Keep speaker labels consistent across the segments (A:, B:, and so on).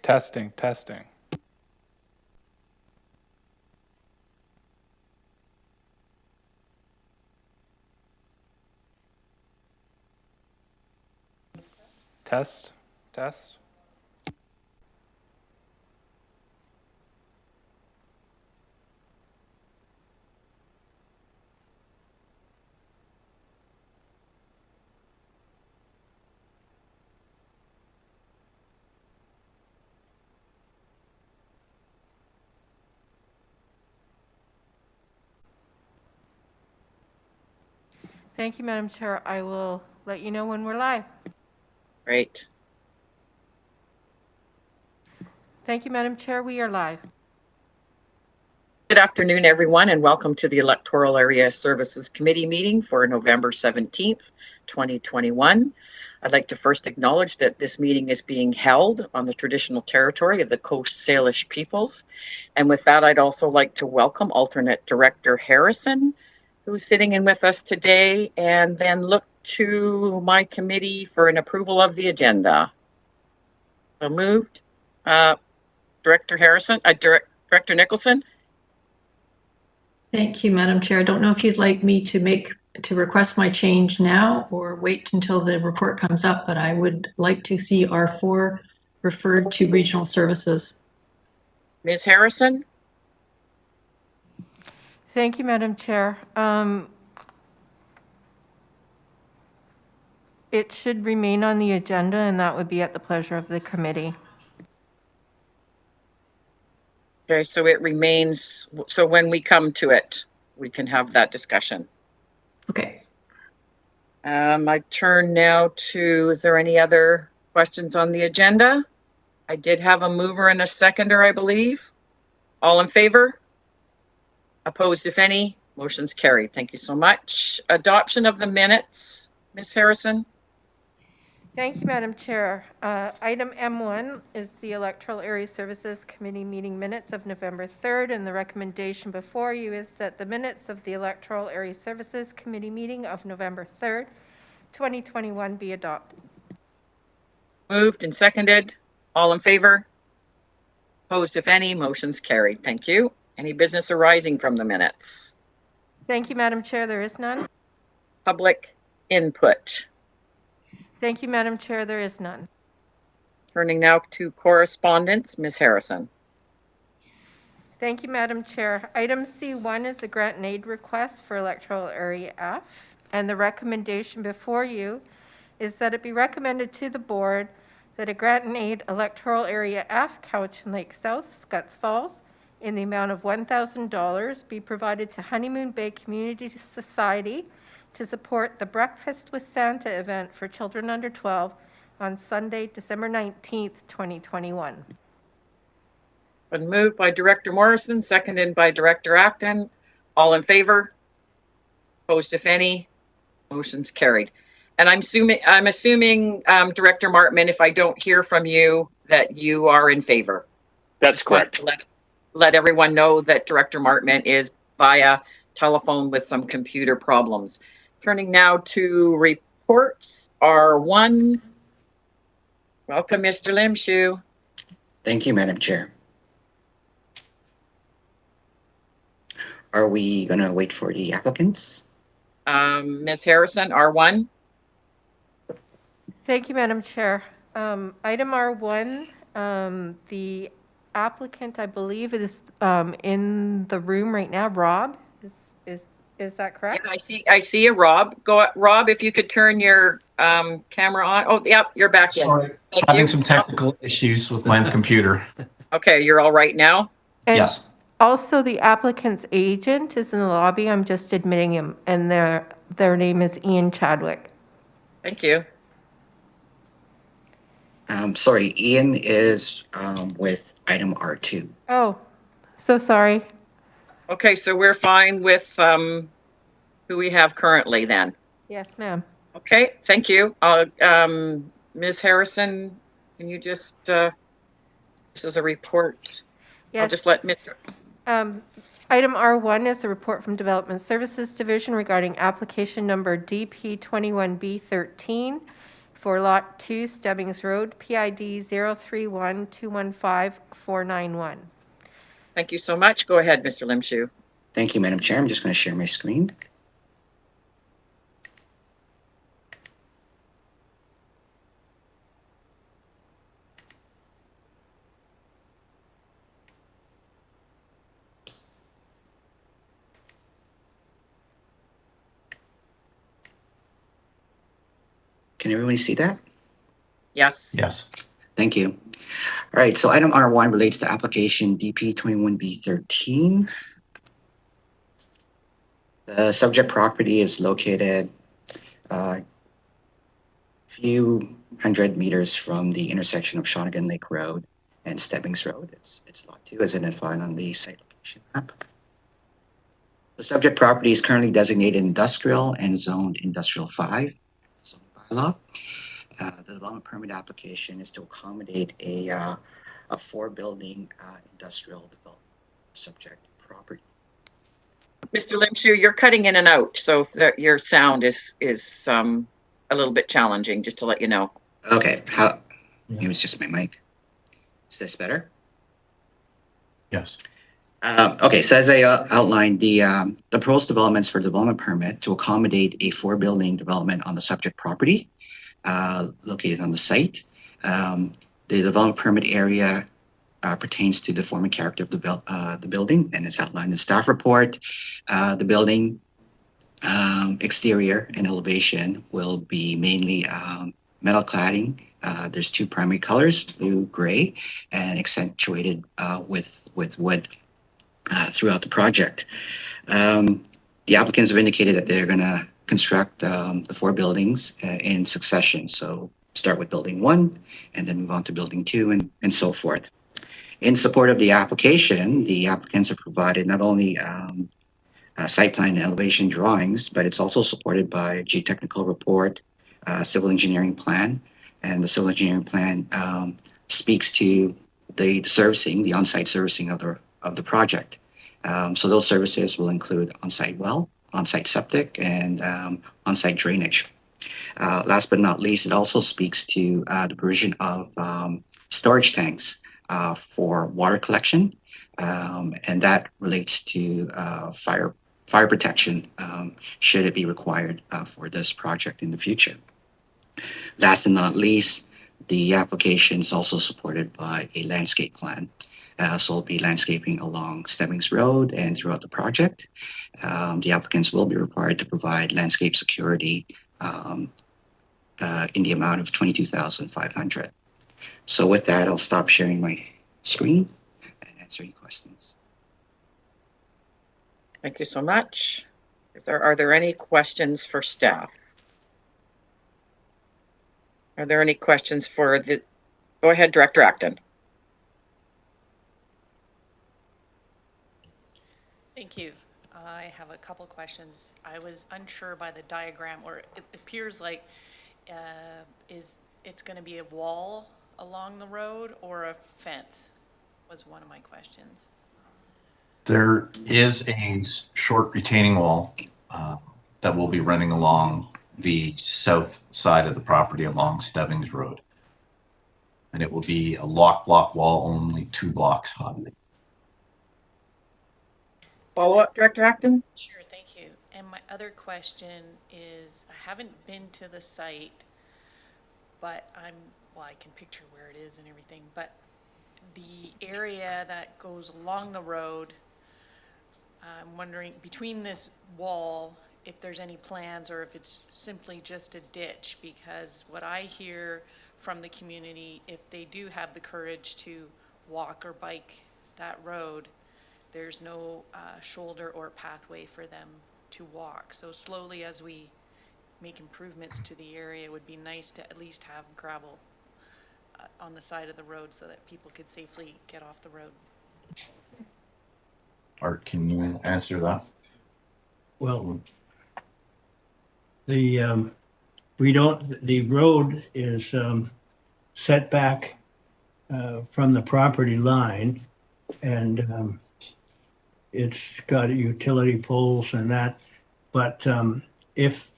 A: Testing, testing. Test, test.
B: Thank you, Madam Chair. I will let you know when we're live.
C: Great.
B: Thank you, Madam Chair. We are live.
C: Good afternoon, everyone, and welcome to the Electoral Area Services Committee meeting for November 17th, 2021. I'd like to first acknowledge that this meeting is being held on the traditional territory of the Coast Salish peoples. And with that, I'd also like to welcome alternate Director Harrison, who's sitting in with us today, and then look to my committee for an approval of the agenda. So moved. Director Harrison, Director Nicholson.
D: Thank you, Madam Chair. I don't know if you'd like me to request my change now or wait until the report comes up, but I would like to see R4 referred to regional services.
C: Ms. Harrison?
B: Thank you, Madam Chair. It should remain on the agenda, and that would be at the pleasure of the committee.
C: Okay, so it remains, so when we come to it, we can have that discussion.
D: Okay.
C: I turn now to, is there any other questions on the agenda? I did have a mover and a seconder, I believe. All in favor? Opposed, if any? Motion's carried. Thank you so much. Adoption of the minutes, Ms. Harrison?
B: Thank you, Madam Chair. Item M1 is the Electoral Area Services Committee meeting minutes of November 3rd, and the recommendation before you is that the minutes of the Electoral Area Services Committee meeting of November 3rd, 2021 be adopted.
C: Moved and seconded. All in favor? Opposed, if any? Motion's carried. Thank you. Any business arising from the minutes?
B: Thank you, Madam Chair. There is none.
C: Public input.
B: Thank you, Madam Chair. There is none.
C: Turning now to correspondence, Ms. Harrison.
B: Thank you, Madam Chair. Item C1 is a grant and aid request for Electoral Area F, and the recommendation before you is that it be recommended to the board that a grant and aid Electoral Area F, Cowichan Lake South, Scotts Falls, in the amount of $1,000 be provided to Honeymoon Bay Community Society to support the Breakfast with Santa event for children under 12 on Sunday, December 19th, 2021.
C: Been moved by Director Morrison, seconded by Director Acton. All in favor? Opposed, if any? Motion's carried. And I'm assuming, Director Martman, if I don't hear from you, that you are in favor.
E: That's correct.
C: Let everyone know that Director Martman is via telephone with some computer problems. Turning now to reports. R1. Welcome, Mr. Limshu.
F: Thank you, Madam Chair. Are we going to wait for the applicants?
C: Ms. Harrison, R1.
B: Thank you, Madam Chair. Item R1, the applicant, I believe, is in the room right now. Rob, is that correct?
C: Yeah, I see a Rob. Rob, if you could turn your camera on. Oh, yep, you're back in.
G: Sorry,
C: Thank
G: having
C: you.
G: some technical issues with my computer.
C: Okay, you're all right now?
B: And
G: Yes.
B: Also, the applicant's agent is in the lobby. I'm just admitting him, and their name is Ian Chadwick.
C: Thank you.
F: Sorry, Ian is with item R2.
B: Oh, so sorry.
C: Okay, so we're fine with who we have currently then.
B: Yes, ma'am.
C: Okay, thank you. Ms. Harrison, can you just, this is a report.
B: Yes.
C: I'll just let Mr.
B: Item R1 is a report from Development Services Division regarding application number DP21B13 for Lot 2, Stebbings Road, PID 031215491.
C: Thank you so much. Go ahead, Mr. Limshu.
F: Thank you, Madam Chair. I'm just going to share my screen. Can everybody see that?
C: Yes.
G: Yes.
F: Thank you. All right, so item R1 relates to application DP 21B13. The subject property is located a few hundred meters from the intersection of Shawnigan Lake Road and Stebbings Road. It's lot 2 as identified on the site location map. The subject property is currently designated industrial and zoned industrial 5 zoning bylaw. The development permit application is to accommodate a 4-building industrial development subject property.
C: Mr. Limshu, you're cutting in and out, so if your sound is a little bit challenging, just to let you know.
F: Okay, it was just my mic. Is this better?
G: Yes.
F: Okay, so as I outlined, the proposed developments for development permit to accommodate a 4-building development on the subject property located on the site. The development permit area pertains to the form and character of the building, and it's outlined in the staff report. The building exterior and elevation will be mainly metal cladding. There's 2 primary colors, blue, gray, and accentuated with wood throughout the project. The applicants have indicated that they're going to construct the 4 buildings in succession. So start with building 1 and then move on to building 2 and so forth. In support of the application, the applicants have provided not only site plan and elevation drawings, but it's also supported by a geotechnical report, civil engineering plan, and the civil engineering plan speaks to the servicing, the on-site servicing of the project. So those services will include on-site well, on-site septic, and on-site drainage. Last but not least, it also speaks to the provision of storage tanks for water collection, and that relates to fire protection should it be required for this project in the future. Last and not least, the application is also supported by a landscape plan. So we'll be landscaping along Stebbings Road and throughout the project. The applicants will be required to provide landscape security in the amount of $22,500. So with that, I'll stop sharing my screen and answer any questions.
C: Thank you so much. Are there any questions for staff? Are there any questions for the, go ahead, Director Acton.
E: Thank you. I have a couple questions. I was unsure by the diagram, or it appears like it's going to be a wall along the road or a fence was one of my questions.
G: There is a short retaining wall that will be running along the south side of the property along Stebbings Road. And it will be a lock block wall, only 2 blocks high.
C: Follow-up, Director Acton?
E: Sure, thank you. And my other question is, I haven't been to the site, but I can picture where it is and everything, but the area that goes along the road, I'm wondering, between this wall, if there's any plans or if it's simply just a ditch, because what I hear from the community, if they do have the courage to walk or bike that road, there's no shoulder or pathway for them to walk. So slowly, as we make improvements to the area, it would be nice to at least have gravel on the side of the road so that people could safely get off the road.
G: Art, can you answer that?
H: Well, the road is set back from the property line, and it's got utility poles and that. But if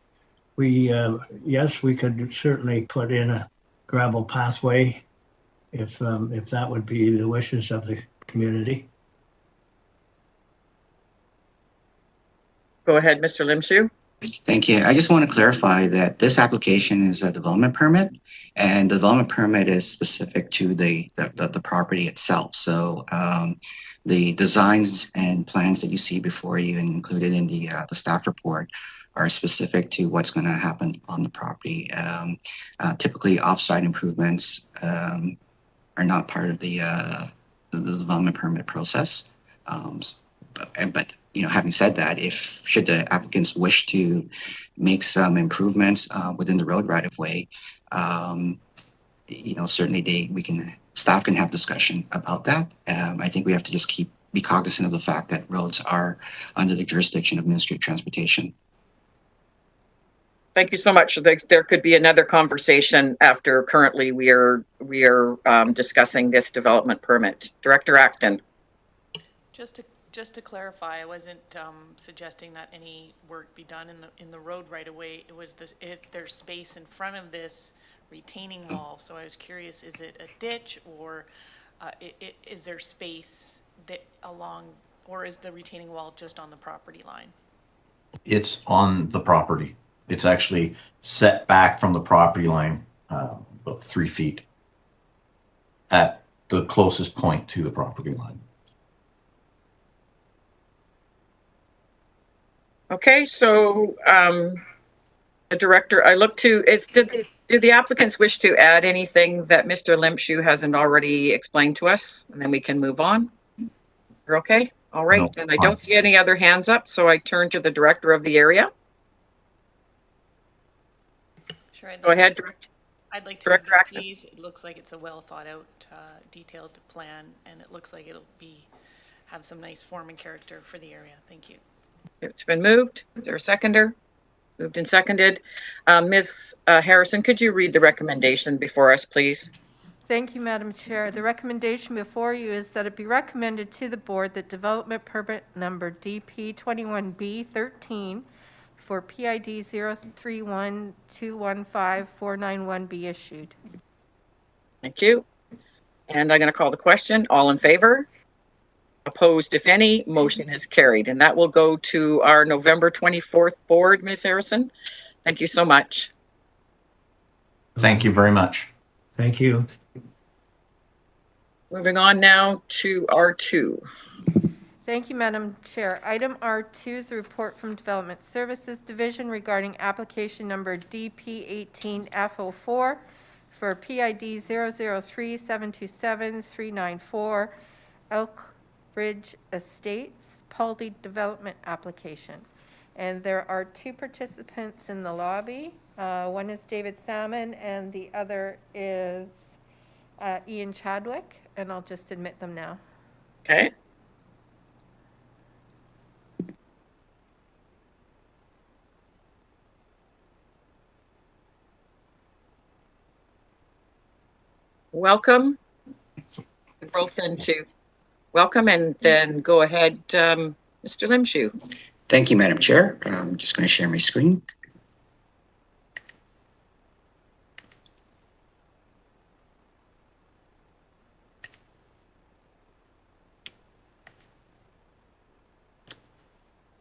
H: Yes, we could certainly put in a gravel pathway if that would be the wishes of the community.
C: Go ahead, Mr. Limshu.
F: Thank you. I just want to clarify that this application is a development permit, and the development permit is specific to the property itself. So the designs and plans that you see before you and included in the staff report are specific to what's going to happen on the property. Typically, off-site improvements are not part of the development permit process. But you know, having said that, if should the applicants wish to make some improvements within the road right of way, you know, certainly staff can have discussion about that. I think we have to just be cognizant of the fact that roads are under the jurisdiction of Ministry of Transportation.
C: Thank you so much. There could be another conversation after currently we are discussing this development permit. Director Acton.
E: Just to clarify, I wasn't suggesting that any work be done in the road right away. It was if there's space in front of this retaining wall. So I was curious, is it a ditch or is there space that along, or is the retaining wall just on the property line?
G: It's on the property. It's actually set back from the property line about 3 feet at the closest point to the property line.
C: Okay, so the director, I look to, do the applicants wish to add anything that Mr. Limshu hasn't already explained to us? And then we can move on. You're okay? All right,
G: No,
C: and I
G: fine.
C: don't see any other hands up, so I turn to the director of the area.
E: Sure.
C: Go ahead, Director.
E: I'd like to
C: Director
E: review,
C: Acton.
E: please. It looks like it's a well thought out, detailed plan, and it looks like it'll have some nice form and character for the area. Thank you.
C: It's been moved. Is there a seconder? Moved and seconded. Ms. Harrison, could you read the recommendation before us, please?
B: Thank you, Madam Chair. The recommendation before you is that it be recommended to the board that development permit number DP 21B13 for PID 031215491 be issued.
C: Thank you. And I'm going to call the question. All in favor? Opposed, if any? Motion is carried. And that will go to our November 24th board, Ms. Harrison. Thank you so much.
G: Thank you very much.
H: Thank you.
C: Moving on now to R2.
B: Thank you, Madam Chair. Item R2 is a report from Development Services Division regarding application number DP18F04 for PID 003727394 Elk Ridge Estates Paldy Development Application. And there are two participants in the lobby. One is David Salmon and the other is Ian Chadwick, and I'll just admit them now.
C: Okay. Welcome. Both into welcome, and then go ahead, Mr. Limshu.
F: Thank you, Madam Chair. I'm just going to share my screen.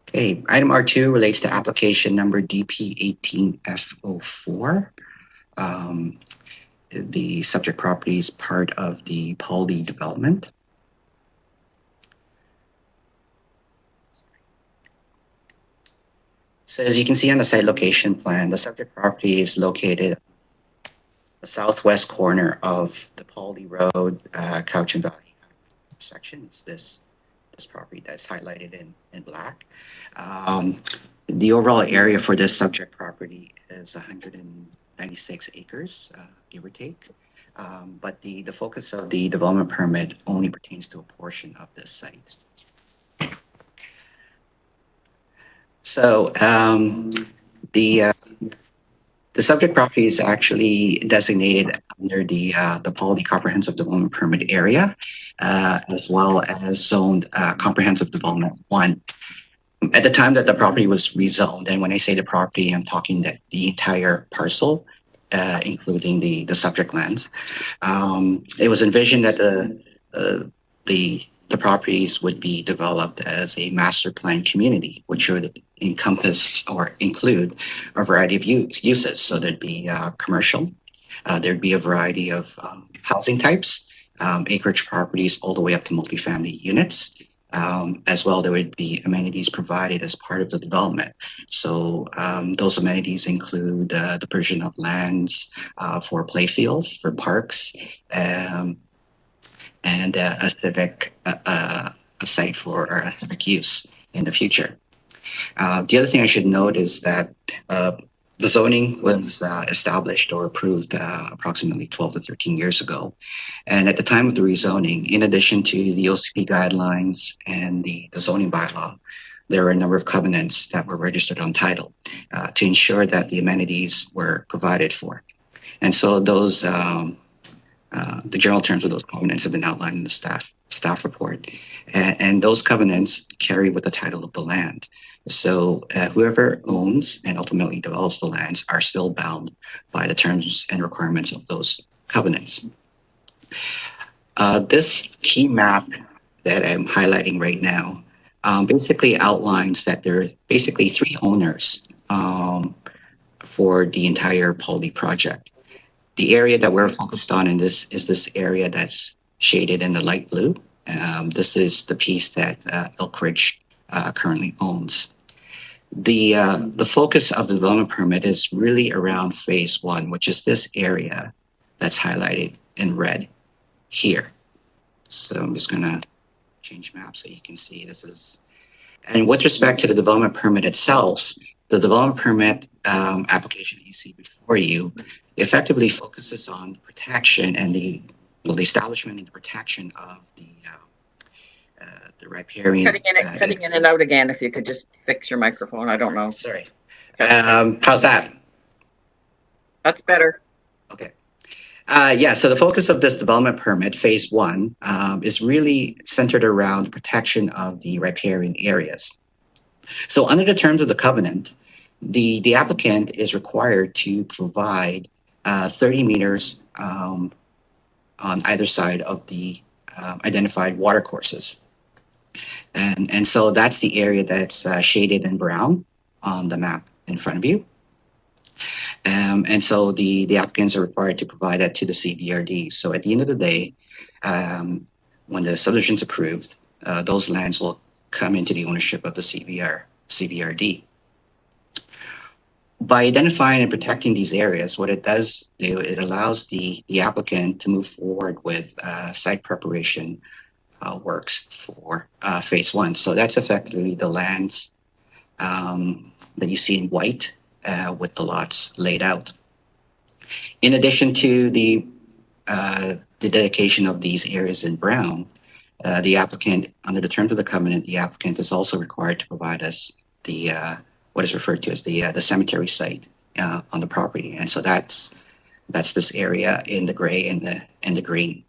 F: Okay, item R2 relates to application number DP18F04. The subject property is part of the Paldy development. So as you can see on the site location plan, the subject property is located the southwest corner of the Paldy Road, Cowichan Valley section. It's this property that's highlighted in black. The overall area for this subject property is 196 acres, give or take. But the focus of the development permit only pertains to a portion of this site. So the subject property is actually designated under the Paldy Comprehensive Development Permit area, as well as zoned Comprehensive Development 1. At the time that the property was rezoned, and when I say the property, I'm talking that the entire parcel, including the subject land. It was envisioned that the properties would be developed as a master plan community, which would encompass or include a variety of uses. So there'd be commercial, there'd be a variety of housing types, acreage properties all the way up to multifamily units. As well, there would be amenities provided as part of the development. So those amenities include the provision of lands for playfields, for parks, and a civic a site for or a civic use in the future. The other thing I should note is that the zoning was established or approved approximately 12 to 13 years ago. And at the time of the rezoning, in addition to the OCP guidelines and the zoning bylaw, there were a number of covenants that were registered on title to ensure that the amenities were provided for. And so those, the general terms of those covenants have been outlined in the staff report. And those covenants carry with the title of the land. So whoever owns and ultimately develops the lands are still bound by the terms and requirements of those covenants. This key map that I'm highlighting right now basically outlines that there are basically 3 owners for the entire Poldy project. The area that we're focused on in this is this area that's shaded in the light blue. This is the piece that Elk Ridge currently owns. The focus of the development permit is really around phase 1, which is this area that's highlighted in red here. So I'm just going to change map so you can see this is. And with respect to the development permit itself, the development permit application that you see before you effectively focuses on the protection and the establishment and the protection of the riparian.
C: Cutting in and out again. If you could just fix your microphone, I don't know.
F: Sorry. How's that?
C: That's better.
F: Okay. Yeah, so the focus of this development permit, phase 1, is really centered around the protection of the riparian areas. So under the terms of the covenant, the applicant is required to provide 30 meters on either side of the identified water courses. And so that's the area that's shaded in brown on the map in front of you. And so the applicants are required to provide that to the CVRD. So at the end of the day, when the subdivision is approved, those lands will come into the ownership of the CVRD. By identifying and protecting these areas, what it does do, it allows the applicant to move forward with site preparation works for phase 1. So that's effectively the lands that you see in white with the lots laid out. In addition to the dedication of these areas in brown, the applicant, under the terms of the covenant, the applicant is also required to provide us the what is referred to as the cemetery site on the property, and so that's this area in the gray and the green.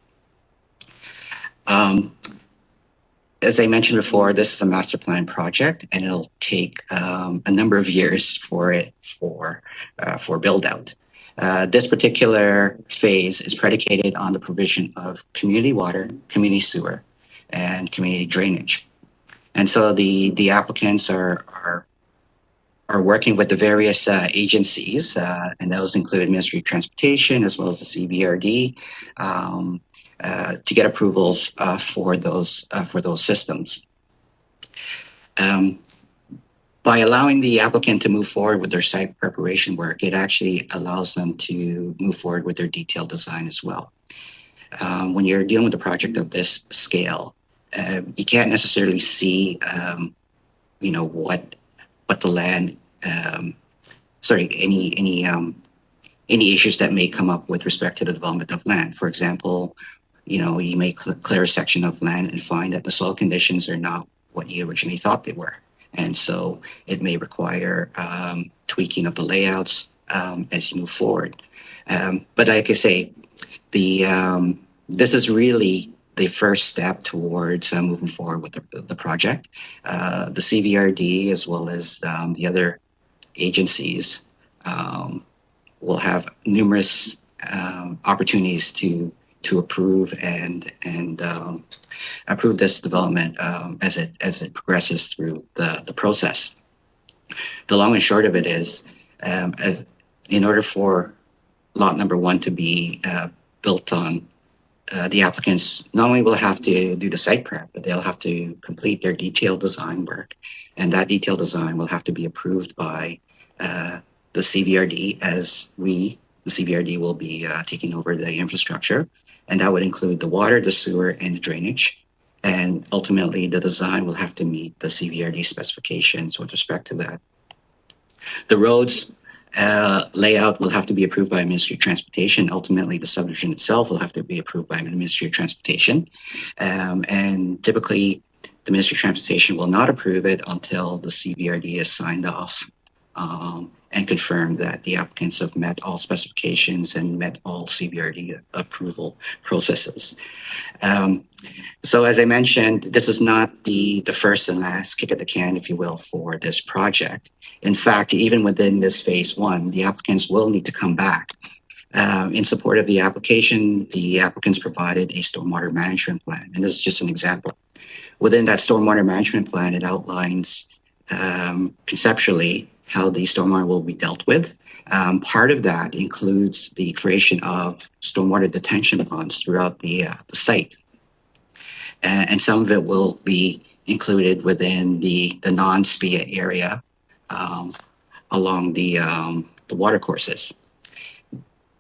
F: As I mentioned before, this is a master plan project, and it'll take a number of years for build out. This particular phase is predicated on the provision of community water, community sewer, and community drainage. And so the applicants are working with the various agencies, and those include Ministry of Transportation as well as the CVRD, to get approvals for those systems. By allowing the applicant to move forward with their site preparation work, it actually allows them to move forward with their detailed design as well. When you're dealing with a project of this scale, you can't necessarily see, what the land, any issues that may come up with respect to the development of land. For example, you may clear a section of land and find that the soil conditions are not what you originally thought they were. And so it may require tweaking of the layouts as you move forward. But like I say, this is really the first step towards moving forward with the project. The CVRD, as well as the other agencies, will have numerous opportunities to approve and approve this development as it progresses through the process. The long and short of it is, as in order for lot number 1 to be built on, the applicants not only will have to do the site prep, but they'll have to complete their detailed design work, and that detailed design will have to be approved by the CVRD, as the CVRD will be taking over the infrastructure, and that would include the water, the sewer, and the drainage. And ultimately, the design will have to meet the CVRD specifications with respect to that. The roads layout will have to be approved by Ministry of Transportation. Ultimately, the subdivision itself will have to be approved by the Ministry of Transportation. And typically, the Ministry of Transportation will not approve it until the CVRD is signed off and confirmed that the applicants have met all specifications and met all CVRD approval processes. So as I mentioned, this is not the first and last kick at the can, if you will, for this project. In fact, even within this phase 1, the applicants will need to come back. In support of the application, the applicants provided a stormwater management plan, and this is just an example. Within that stormwater management plan, it outlines conceptually how the stormwater will be dealt with. Part of that includes the creation of stormwater detention ponds throughout the site. And some of it will be included within the non-SPIA area along the water courses.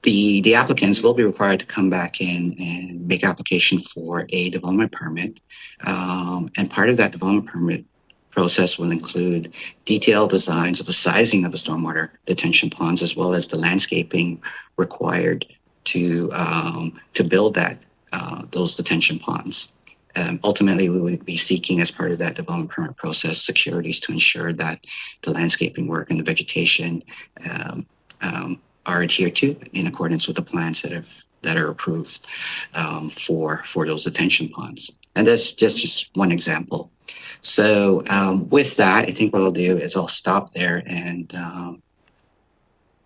F: The applicants will be required to come back in and make application for a development permit. And part of that development permit process will include detailed designs of the sizing of the stormwater detention ponds, as well as the landscaping required to build those detention ponds. Ultimately, we would be seeking, as part of that development permit process, securities to ensure that the landscaping work and the vegetation are adhered to in accordance with the plans that are approved for those detention ponds. And that's just one example. So with that, I think what I'll do is I'll stop there and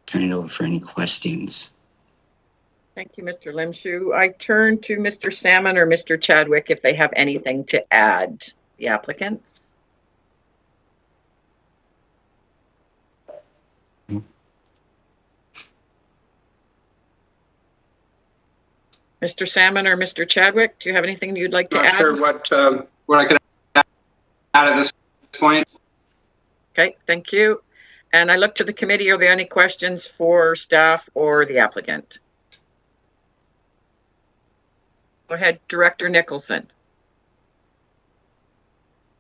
F: turn it over for any questions.
C: Thank you, Mr. Limshu. I turn to Mr. Salmon or Mr. Chadwick if they have anything to add. The applicants. Mr. Salmon or Mr. Chadwick, do you have anything you'd like to add?
I: Not sure what I can add at this point.
C: Okay, thank you. And I look to the committee. Are there any questions for staff or the applicant? Go ahead, Director Nicholson.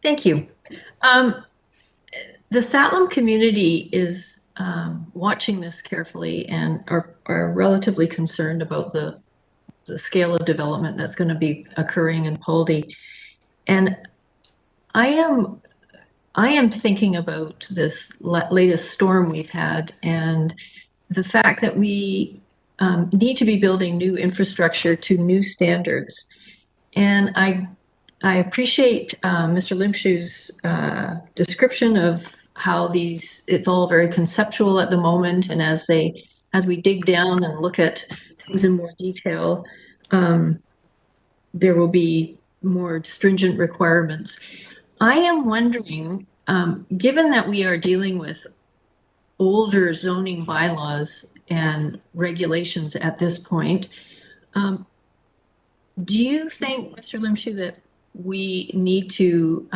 D: Thank you. The Satlam community is watching this carefully and are relatively concerned about the scale of development that's going to be occurring in Poldy. And I am thinking about this latest storm we've had and the fact that we need to be building new infrastructure to new standards. And I appreciate Mr. Limshu's description of how it's all very conceptual at the moment, and as we dig down and look at things in more detail, there will be more stringent requirements. I am wondering, given that we are dealing with older zoning bylaws and regulations at this point, do you think, Mr. Limshu, that we need to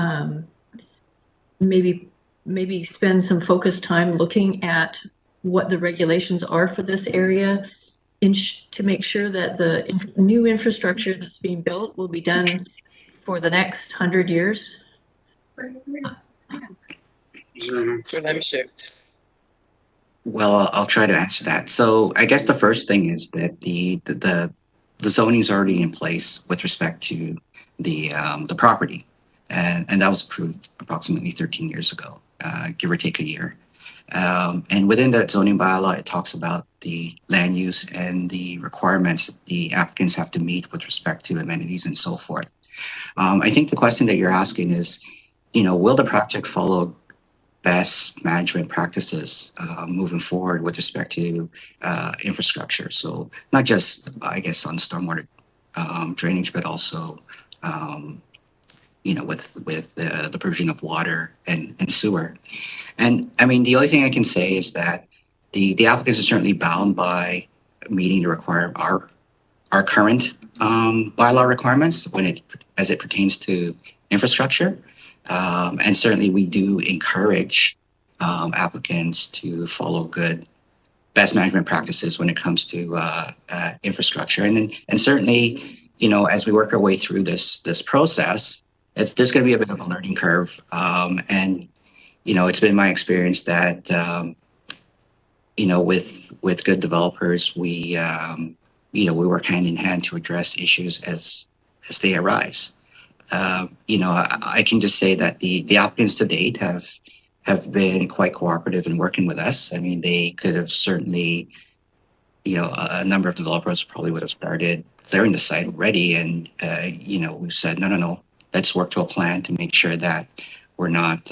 D: maybe spend some focused time looking at what the regulations are for this area to make sure that the new infrastructure that's being built will be done for the next 100 years?
F: Well, I'll try to answer that. So I guess the first thing is that the zoning is already in place with respect to the property, and that was approved approximately 13 years ago, give or take a year. And within that zoning bylaw, it talks about the land use and the requirements that the applicants have to meet with respect to amenities and so forth. I think the question that you're asking is, will the project follow best management practices moving forward with respect to infrastructure? So not just, I guess, on stormwater drainage, but also, with the provision of water and sewer. And I mean, the only thing I can say is that the applicants are certainly bound by meeting our current bylaw requirements as it pertains to infrastructure. And certainly we do encourage applicants to follow good best management practices when it comes to infrastructure. And certainly, as we work our way through this process, there's going to be a bit of a learning curve. And it's been my experience that with good developers, we work hand in hand to address issues as they arise. I can just say that the applicants to date have been quite cooperative in working with us. I mean, they could have certainly, a number of developers probably would have started clearing the site already. And, we've said, no, let's work to a plan to make sure that we're not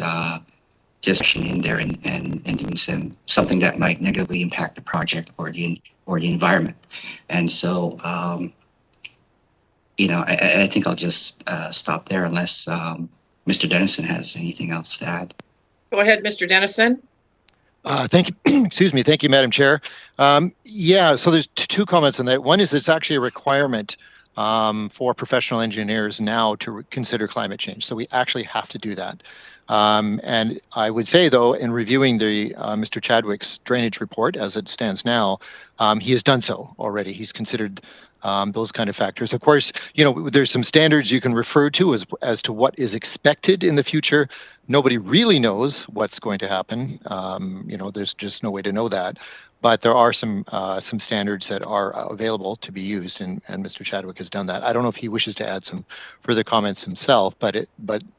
F: just in there and doing something that might negatively impact the project or the environment. And so, I think I'll just stop there unless Mr. Dennison has anything else to add.
C: Go ahead, Mr. Dennison.
J: Thank you. Excuse me. Thank you, Madam Chair. So there's two comments on that. One is it's actually a requirement for professional engineers now to consider climate change. So we actually have to do that. And I would say, though, in reviewing the Mr. Chadwick's drainage report as it stands now, he has done so already. He's considered those kind of factors. Of course, there's some standards you can refer to as to what is expected in the future. Nobody really knows what's going to happen. There's just no way to know that. But there are some standards that are available to be used, and Mr. Chadwick has done that. I don't know if he wishes to add some further comments himself, but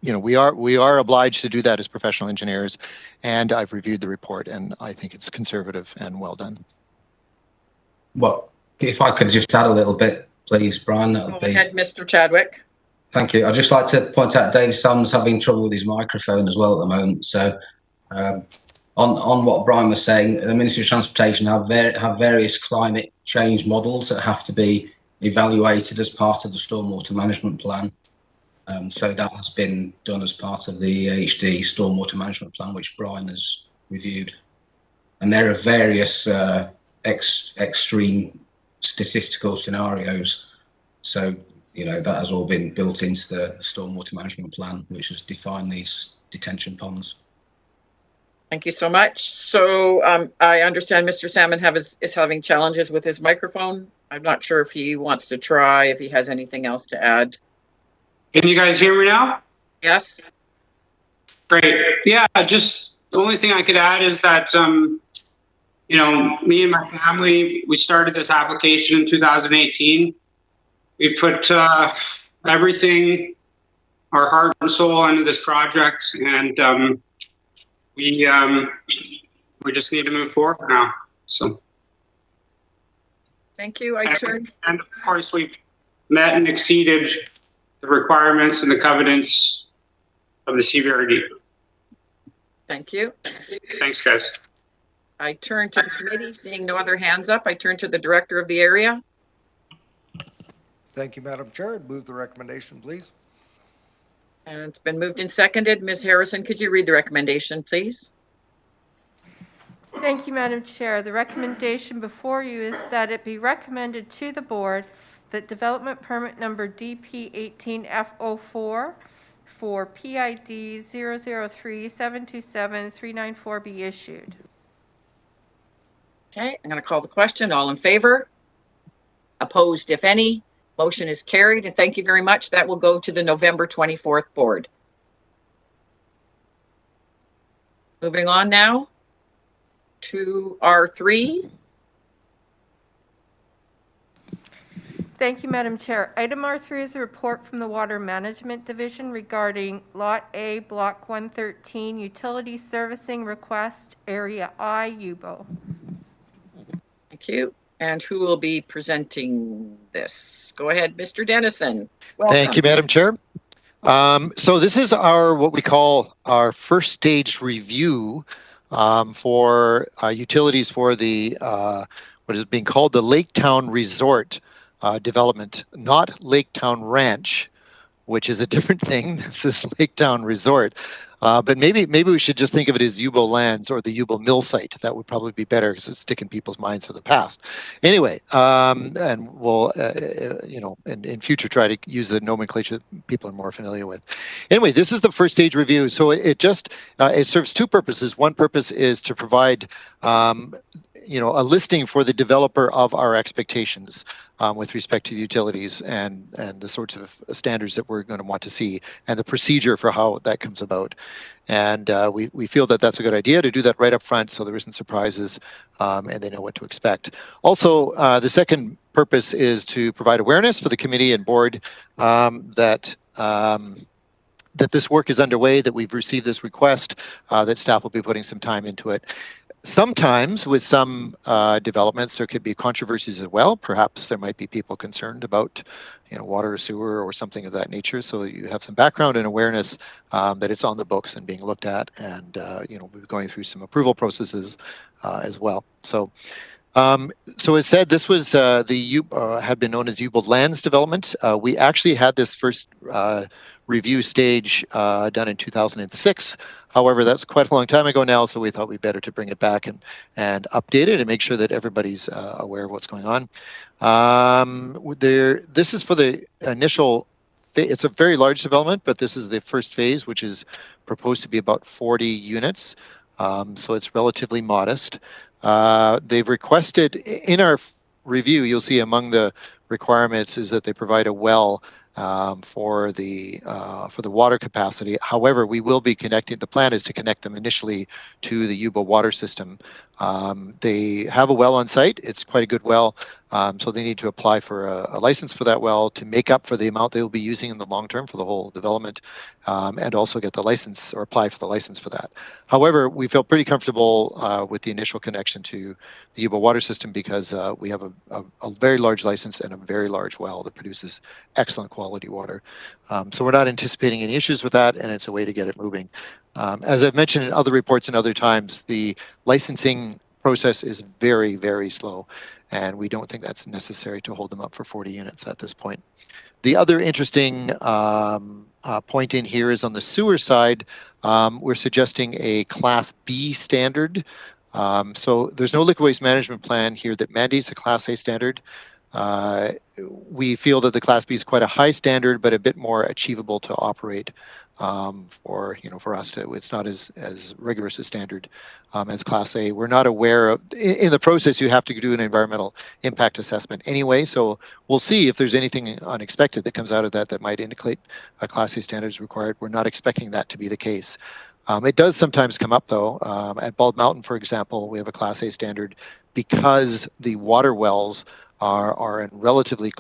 J: we are obliged to do that as professional engineers, and I've reviewed the report, and I think it's conservative and well done.
K: Well, if I could just add a little bit, please, Brian, that would be.
C: Go ahead, Mr. Chadwick.
K: Thank you. I'd just like to point out Dave Sam's having trouble with his microphone as well at the moment. So on what Brian was saying, the Ministry of Transportation have various climate change models that have to be evaluated as part of the stormwater management plan. So that has been done as part of the HD stormwater management plan, which Brian has reviewed. And there are various extreme statistical scenarios. So, that has all been built into the stormwater management plan, which has defined these detention ponds.
C: Thank you so much. So I understand Mr. Salmon is having challenges with his microphone. I'm not sure if he wants to try, if he has anything else to add.
I: Can you guys hear me now?
C: Yes.
I: Great. Yeah, just the only thing I could add is that, me and my family, we started this application in 2018. We put everything, our heart and soul into this project, and we just need to move forward now. So.
C: Thank you.
I: And of course, we've met and exceeded the requirements and the covenants of the CVRD.
C: Thank you.
I: Thanks, guys.
C: I turn to the committee, seeing no other hands up. I turn to the director of the area.
L: Thank you, Madam Chair. I'd move the recommendation, please.
C: And it's been moved and seconded. Ms. Harrison, could you read the recommendation, please?
B: Thank you, Madam Chair. The recommendation before you is that it be recommended to the board that development permit number DP18F04 for PID 003727394 be issued.
C: Okay, I'm going to call the question. All in favor? Opposed, if any? Motion is carried, and thank you very much. That will go to the November 24th board. Moving on now to R3.
B: Thank you, Madam Chair. Item R3 is a report from the Water Management Division regarding Lot A, Block 113, Utility Servicing Request, Area I, UBO.
C: Thank you. And who will be presenting this? Go ahead, Mr. Dennison. Welcome.
J: Thank you, Madam Chair. So this is our what we call our first stage review for utilities for the what is being called the Laketown Resort development, not Laketown Ranch, which is a different thing. This is Laketown Resort. But maybe we should just think of it as Yubo Lands or the Yubo Mill site. That would probably be better because it's sticking people's minds for the past. Anyway, and we'll, in future try to use the nomenclature that people are more familiar with. Anyway, this is the first stage review. So it just, it serves two purposes. One purpose is to provide a listing for the developer of our expectations with respect to the utilities and the sorts of standards that we're going to want to see and the procedure for how that comes about. And we feel that that's a good idea to do that right up front so there isn't surprises and they know what to expect. Also, the second purpose is to provide awareness for the committee and board that this work is underway, that we've received this request, that staff will be putting some time into it. Sometimes with some developments, there could be controversies as well. Perhaps there might be people concerned about, water or sewer or something of that nature. So you have some background and awareness that it's on the books and being looked at, and we're going through some approval processes as well. So as said, this was had been known as Yubo Lands development. We actually had this first review stage done in 2006. However, that's quite a long time ago now, so we thought we'd better to bring it back and update it and make sure that everybody's aware of what's going on. This is for the initial. It's a very large development, but this is the first phase, which is proposed to be about 40 units. So it's relatively modest. They've requested in our review, you'll see among the requirements is that they provide a well for the water capacity. However, we will be connecting. The plan is to connect them initially to the Yubo water system. They have a well on site. It's quite a good well, so they need to apply for a license for that well to make up for the amount they will be using in the long term for the whole development, and also get the license or apply for the license for that. However, we feel pretty comfortable with the initial connection to the Yubo water system because we have a very large license and a very large well that produces excellent quality water. So we're not anticipating any issues with that, and it's a way to get it moving. As I've mentioned in other reports and other times, the licensing process is very, very slow, and we don't think that's necessary to hold them up for 40 units at this point. The other interesting point in here is on the sewer side, we're suggesting a Class B standard. So there's no liquid waste management plan here that mandates a Class A standard. We feel that the Class B is quite a high standard, but a bit more achievable to operate for us to. It's not as rigorous a standard as Class A. We're not aware of in the process. You have to do an environmental impact assessment anyway. So we'll see if there's anything unexpected that comes out of that might indicate a Class A standard is required. We're not expecting that to be the case. It does sometimes come up though. At Bald Mountain, for example, we have a Class A standard because the water wells are in relatively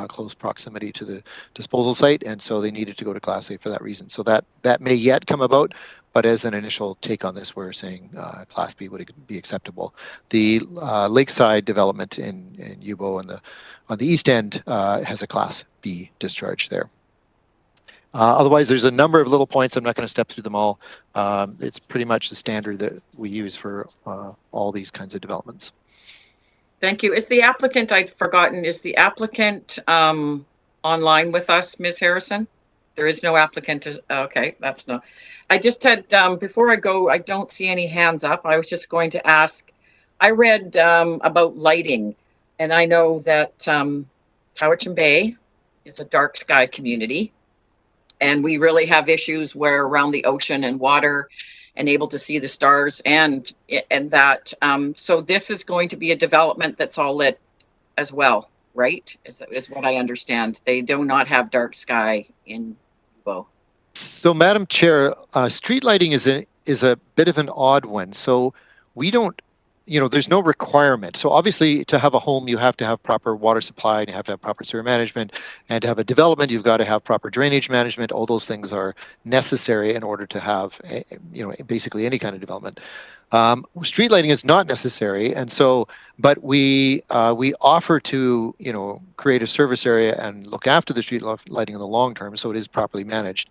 J: close proximity to the disposal site, and so they needed to go to Class A for that reason. So that may yet come about, but as an initial take on this, we're saying Class B would be acceptable. The lakeside development in Yubo on the east end has a Class B discharge there. Otherwise, there's a number of little points. I'm not going to step through them all. It's pretty much the standard that we use for all these kinds of developments.
C: Thank you. Is the applicant, I'd forgotten, is the applicant online with us, Ms. Harrison? There is no applicant. Okay, that's no. I just had, before I go, I don't see any hands up. I was just going to ask, I read about lighting, and I know that Cowichan Bay is a dark sky community, and we really have issues where around the ocean and water and able to see the stars and that. So this is going to be a development that's all lit as well, right? Is what I understand. They do not have dark sky in Yubo.
J: So, Madam Chair, street lighting is a bit of an odd one. So we don't there's no requirement. So obviously to have a home, you have to have proper water supply and you have to have proper sewer management, and to have a development, you've got to have proper drainage management. All those things are necessary in order to have, basically any kind of development. Street lighting is not necessary, and so, but we offer to create a service area and look after the street lighting in the long term, so it is properly managed.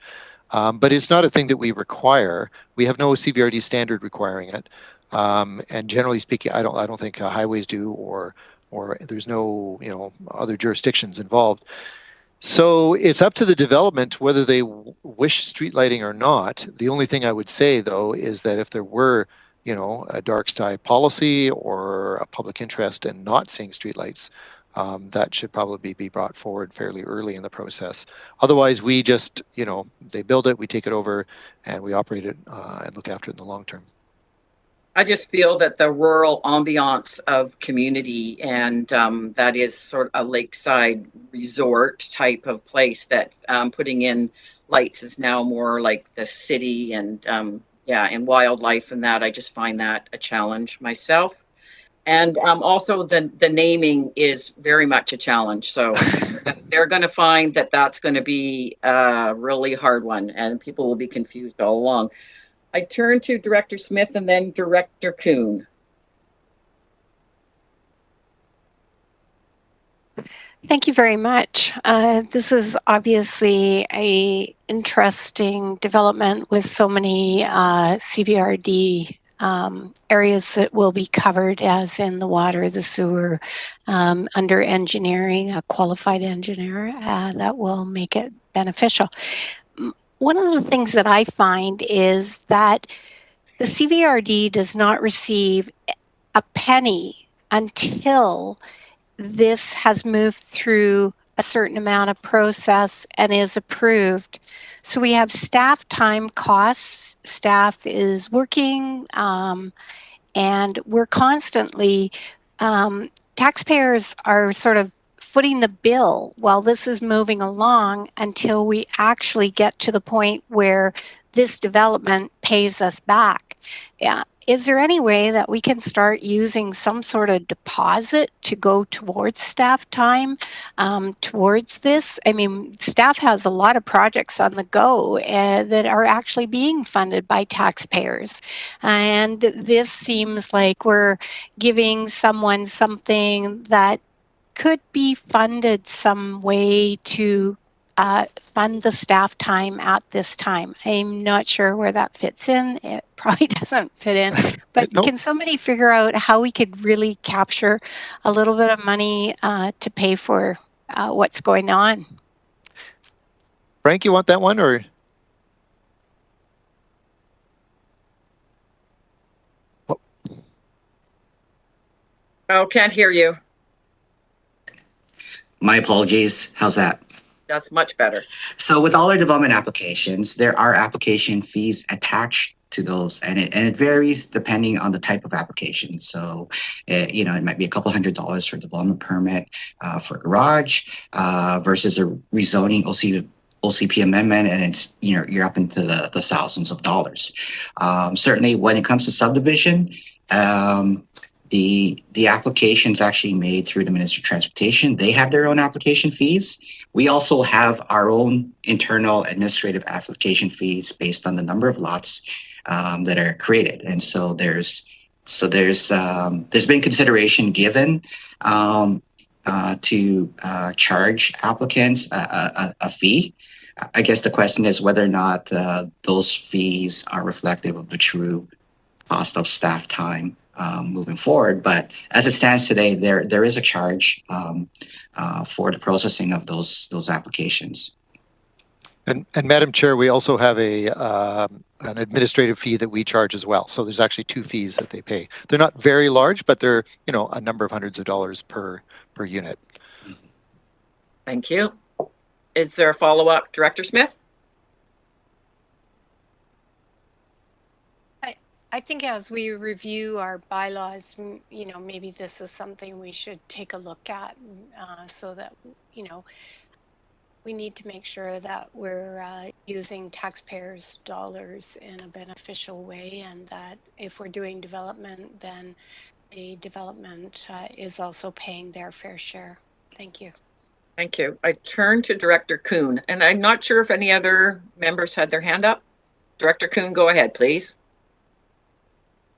J: But it's not a thing that we require. We have no CVRD standard requiring it, and generally speaking, I don't think highways do, or there's no other jurisdictions involved. So it's up to the development whether they wish street lighting or not. The only thing I would say, though, is that if there were, a dark sky policy or a public interest in not seeing streetlights, that should probably be brought forward fairly early in the process. Otherwise, we just, they build it, we take it over, and we operate it and look after it in the long term.
C: I just feel that the rural ambiance of community, and that is sort of a lakeside resort type of place, that putting in lights is now more like the city, and and wildlife and that. I just find that a challenge myself. And also the naming is very much a challenge. So they're going to find that that's going to be a really hard one, and people will be confused all along. I turn to Director Smith and then Director Kuhn.
M: Thank you very much. This is obviously a interesting development with so many CVRD areas that will be covered, as in the water, the sewer, under engineering, a qualified engineer that will make it beneficial. One of the things that I find is that the CVRD does not receive a penny until this has moved through a certain amount of process and is approved. So we have staff time costs. Staff is working, and we're constantly, taxpayers are sort of footing the bill while this is moving along until we actually get to the point where this development pays us back. Yeah. Is there any way that we can start using some sort of deposit to go towards staff time towards this? I mean, staff has a lot of projects on the go that are actually being funded by taxpayers. And this seems like we're giving someone something that could be funded some way to fund the staff time at this time. I'm not sure where that fits in. It probably doesn't fit in, but
J: Nope.
M: Can somebody figure out how we could really capture a little bit of money to pay for what's going on?
J: Frank, you want that one, or?
C: Oh, can't hear you.
F: My apologies. How's that?
C: That's much better.
F: So with all our development applications, there are application fees attached to those, and it varies depending on the type of application. So, it might be a couple $100s for development permit for garage versus a rezoning OCP amendment, and it's you're up into the thousands of dollars. Certainly, when it comes to subdivision, the application's actually made through the Ministry of Transportation. They have their own application fees. We also have our own internal administrative application fees based on the number of lots that are created. And so there's been consideration given to charge applicants a fee. I guess the question is whether or not those fees are reflective of the true cost of staff time moving forward. But as it stands today, there is a charge for the processing of those applications.
J: And Madam Chair, we also have an administrative fee that we charge as well. So there's actually two fees that they pay. They're not very large, but they're a number of hundreds of dollars per unit.
C: Thank you. Is there a follow-up, Director Smith?
M: I think as we review our bylaws, maybe this is something we should take a look at so that, we need to make sure that we're using taxpayers' dollars in a beneficial way, and that if we're doing development, then the development is also paying their fair share. Thank you.
C: Thank you. I turn to Director Kuhn, and I'm not sure if any other members had their hand up. Director Kuhn, go ahead, please.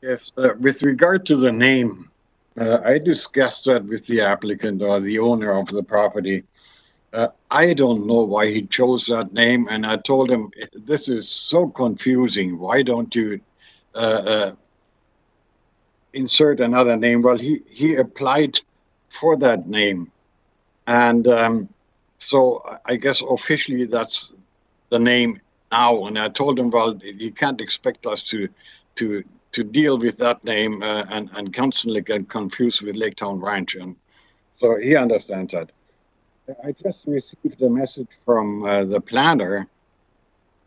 N: Yes, with regard to the name, I discussed that with the applicant or the owner of the property. I don't know why he chose that name, and I told him, this is so confusing. Why don't you insert another name? Well, he applied for that name. And so I guess officially that's the name now. And I told him, well, you can't expect us to deal with that name and constantly get confused with Lake Town Ranch. And so he understands that. I just received a message from the planner.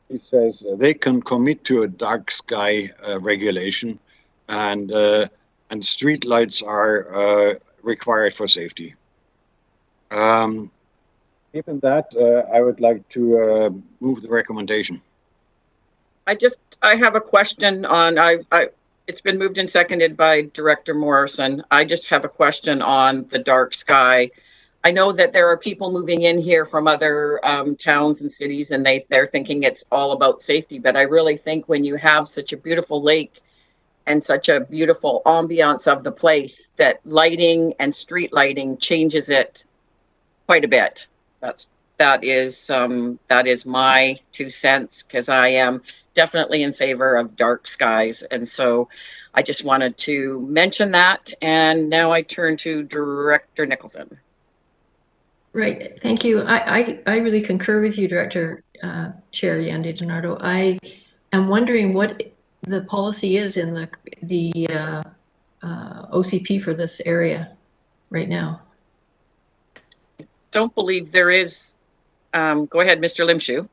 N: He says they can commit to a dark sky regulation, and street lights are required for safety. Given that, I would like to move the recommendation.
C: I have a question on, it's been moved and seconded by Director Morrison. I just have a question on the dark sky. I know that there are people moving in here from other towns and cities, and they're thinking it's all about safety. But I really think when you have such a beautiful lake and such a beautiful ambiance of the place, that lighting and street lighting changes it quite a bit. That is my 2 cents, because I am definitely in favor of dark skies. And so I just wanted to mention that. And now I turn to Director Nicholson.
D: Right. Thank you. I really concur with you, Director Chair Yandy DiNardo. I am wondering what the policy is in the OCP for this area right now.
C: Don't believe there is. Go ahead, Mr. Limshu.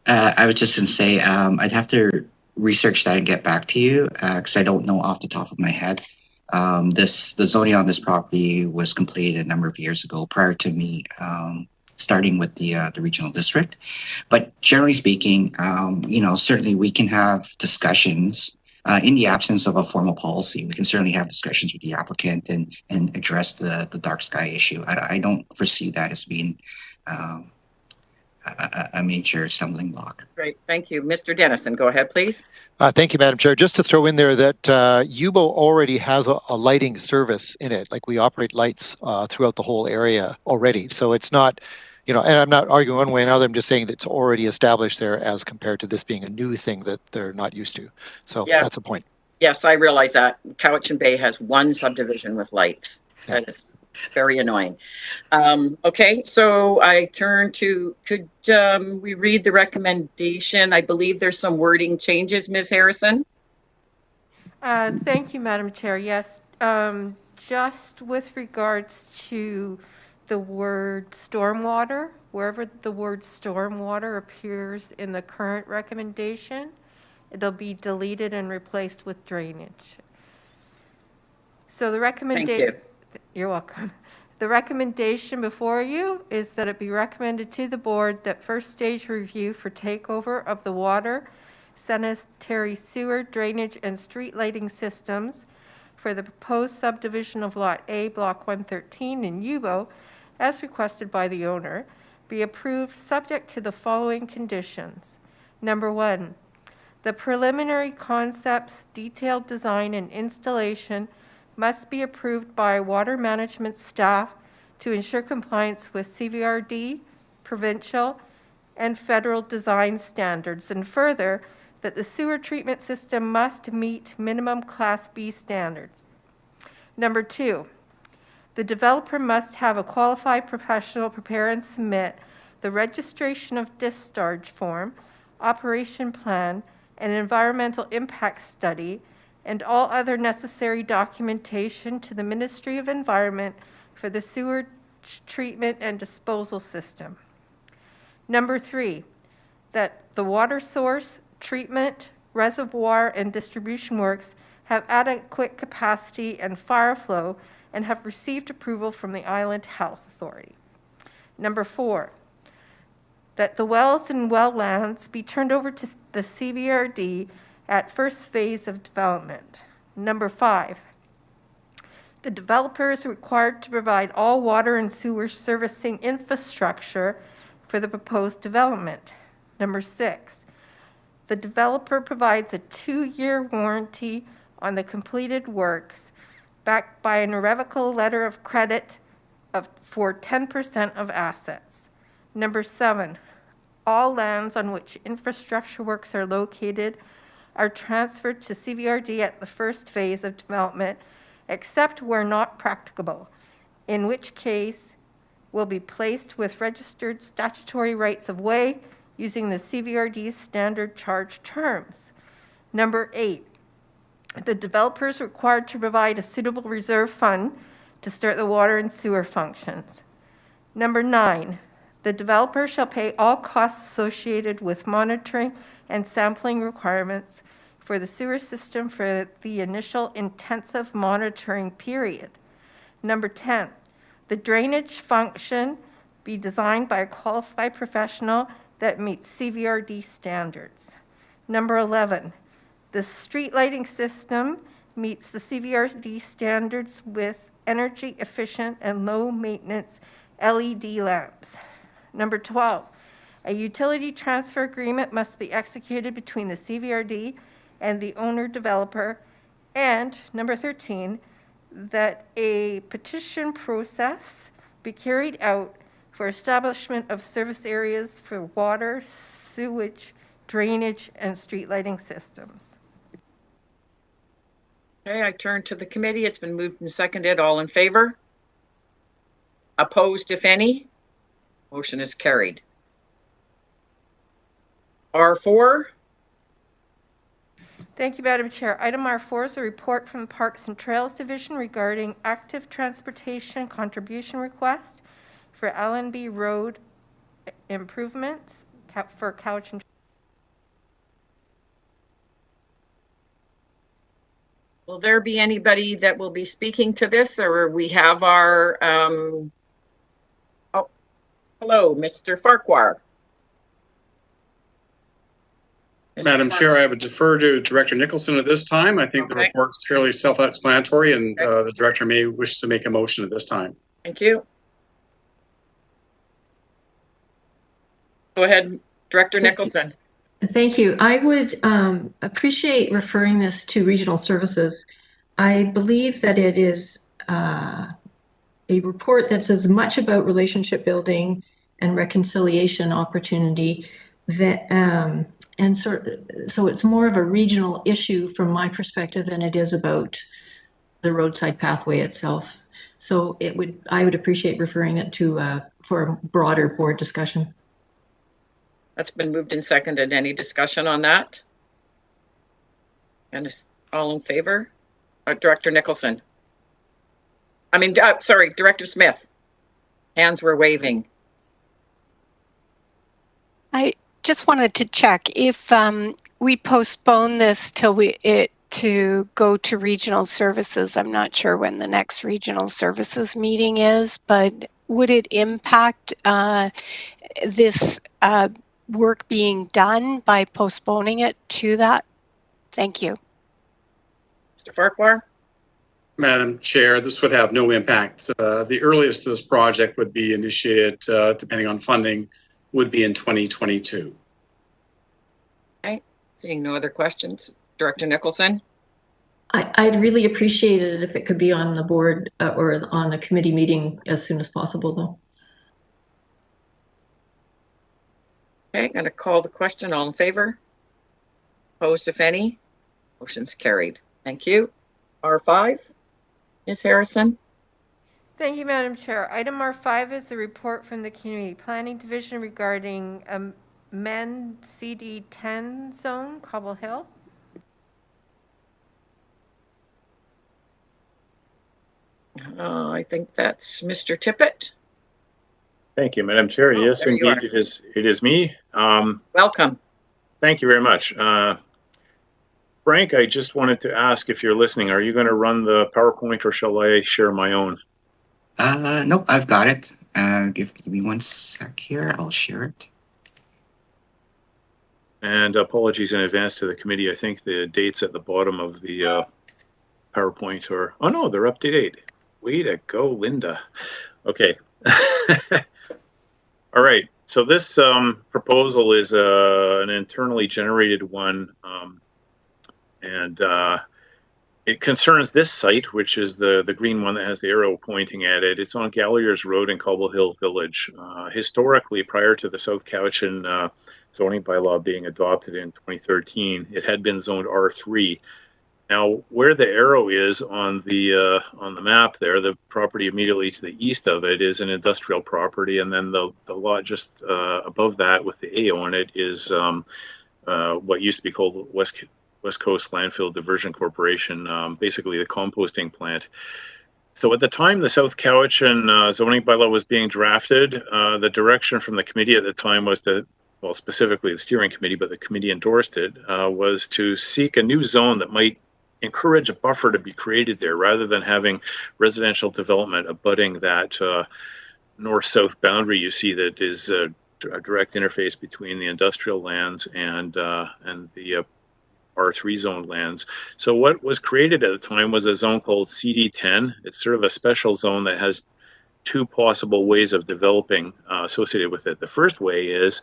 F: I was just going to say, I'd have to research that and get back to you because I don't know off the top of my head. The zoning on this property was completed a number of years ago prior to me starting with the regional district. But generally speaking, certainly we can have discussions in the absence of a formal policy. We can certainly have discussions with the applicant and address the dark sky issue. I don't foresee that as being a major stumbling block.
C: Great, thank you. Mr. Dennison, go ahead, please.
J: Thank you, Madam Chair. Just to throw in there that UBO already has a lighting service in it. Like we operate lights throughout the whole area already. So it's not, and I'm not arguing one way or another. I'm just saying that it's already established there as compared to this being a new thing that they're not used to. So that's a point.
C: Yes, I realize that. Cowichan Bay has one subdivision with lights. That is very annoying. Okay, so I turn to, could we read the recommendation? I believe there's some wording changes, Ms. Harrison.
B: Thank you, Madam Chair. Yes, just with regards to the word stormwater, wherever the word stormwater appears in the current recommendation, it'll be deleted and replaced with drainage. So the recommendation.
C: Thank you.
B: You're welcome. The recommendation before you is that it be recommended to the board that first stage review for takeover of the water, sanitary sewer, drainage, and street lighting systems for the proposed subdivision of Lot A, Block 113 in Yubo, as requested by the owner, be approved subject to the following conditions. Number 1, the preliminary concepts, detailed design, and installation must be approved by water management staff to ensure compliance with CVRD, provincial, and federal design standards, and further, that the sewer treatment system must meet minimum Class B standards. Number 2, the developer must have a qualified professional prepare and submit the registration of discharge form, operation plan, and environmental impact study, and all other necessary documentation to the Ministry of Environment for the sewer treatment and disposal system. Number 3, that the water source, treatment, reservoir, and distribution works have adequate capacity and fire flow and have received approval from the Island Health Authority. Number 4, that the wells and well lands be turned over to the CVRD at first phase of development. Number 5, The developer is required to provide all water and sewer servicing infrastructure for the proposed development. Number 6, the developer provides a 2-year warranty on the completed works backed by an irrevocable letter of credit for 10% of assets. Number 7, all lands on which infrastructure works are located are transferred to CVRD at the first phase of development, except where not practicable, in which case will be placed with registered statutory rights of way using the CVRD's standard charge terms. Number 8, the developer is required to provide a suitable reserve fund to start the water and sewer functions. Number 9, the developer shall pay all costs associated with monitoring and sampling requirements for the sewer system for the initial intensive monitoring period. Number 10, the drainage function be designed by a qualified professional that meets CVRD standards. Number 11, the street lighting system meets the CVRD standards with energy efficient and low maintenance LED lamps. Number 12, a utility transfer agreement must be executed between the CVRD and the owner developer. And number 13, that a petition process be carried out for establishment of service areas for water, sewage, drainage, and street lighting systems.
C: Okay, I turn to the committee. It's been moved and seconded. All in favor? Opposed, if any? Motion is carried. R4.
B: Thank you, Madam Chair. Item R4 is a report from the Parks and Trails Division regarding active transportation contribution request for Allenby Road improvements for Couch and.
C: Will there be anybody that will be speaking to this, or we have our, oh, hello, Mr. Farquhar.
O: Madam Chair, I would defer to Director Nicholson at this time. I think the report's fairly self-explanatory, and the director may wish to make a motion at this time.
C: Thank you. Go ahead, Director Nicholson.
D: Thank you. I would appreciate referring this to regional services. I believe that it is a report that's as much about relationship building and reconciliation opportunity that, and so it's more of a regional issue from my perspective than it is about the roadside pathway itself. So I would appreciate referring it to for a broader board discussion.
C: That's been moved and seconded. Any discussion on that? And all in favor? Director Nicholson. I mean, sorry, Director Smith. Hands were waving.
M: I just wanted to check if we postpone this till to go to regional services. I'm not sure when the next regional services meeting is, but would it impact this work being done by postponing it to that? Thank you.
C: Mr. Farquhar?
O: Madam Chair, this would have no impact. The earliest this project would be initiated, depending on funding, would be in 2022.
C: Okay, seeing no other questions. Director Nicholson?
D: I'd really appreciate it if it could be on the board or on the committee meeting as soon as possible, though.
C: Okay, I'm going to call the question. All in favor? Opposed, if any? Motion's carried. Thank you. R5, Ms. Harrison.
B: Thank you, Madam Chair. Item R5 is a report from the Community Planning Division regarding MEN CD10 zone, Cobble Hill.
C: I think that's Mr. Tippett.
P: Thank you, Madam Chair.
C: Oh,
P: yes, indeed, it is me.
C: Welcome.
P: Thank you very much. Frank, I just wanted to ask if you're listening, are you going to run the PowerPoint or shall I share my own?
F: Nope, I've got it. Give me 1 sec here. I'll share it.
P: And apologies in advance to the committee. I think the dates at the bottom of the PowerPoint are, oh no, they're up to date. Way to go, Linda. Okay. All right. So this proposal is an internally generated one, and it concerns this site, which is the green one that has the arrow pointing at it. It's on Galliers Road in Cobble Hill Village. Historically, prior to the South Cowichan zoning bylaw being adopted in 2013, it had been zoned R3. Now, where the arrow is on the map there, the property immediately to the east of it is an industrial property, and then the lot just above that with the A on it is what used to be called West Coast Landfill Diversion Corporation, basically the composting plant. So at the time the South Cowichan zoning bylaw was being drafted, the direction from the committee at the time was to, well, specifically the steering committee, but the committee endorsed it, was to seek a new zone that might encourage a buffer to be created there rather than having residential development abutting that north-south boundary you see that is a direct interface between the industrial lands and the R3 zone lands. So what was created at the time was a zone called CD10. It's sort of a special zone that has two possible ways of developing associated with it. The first way is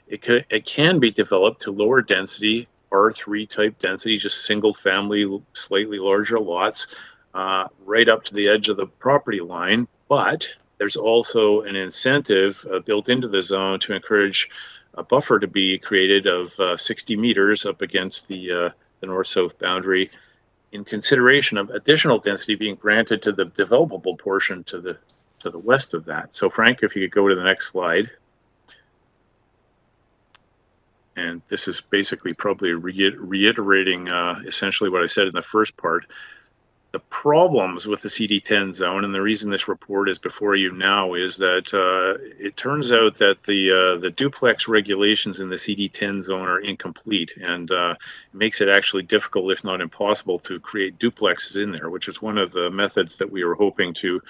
P: it can be developed to lower density, R3 type density, just single family, slightly larger lots, right up to the edge of the property line. But there's also an incentive built into the zone to encourage a buffer to be created of 60 meters up against the north-south boundary in consideration of additional density being granted to the developable portion to the west of that. So Frank, if you could go to the next slide. And this is basically probably reiterating essentially what I said in the first part. The problems with the CD10 zone, and the reason this report is before you now, is that it turns out that the duplex regulations in the CD10 zone are incomplete, and it makes it actually difficult, if not impossible, to create duplexes in there, which is one of the methods that we were hoping to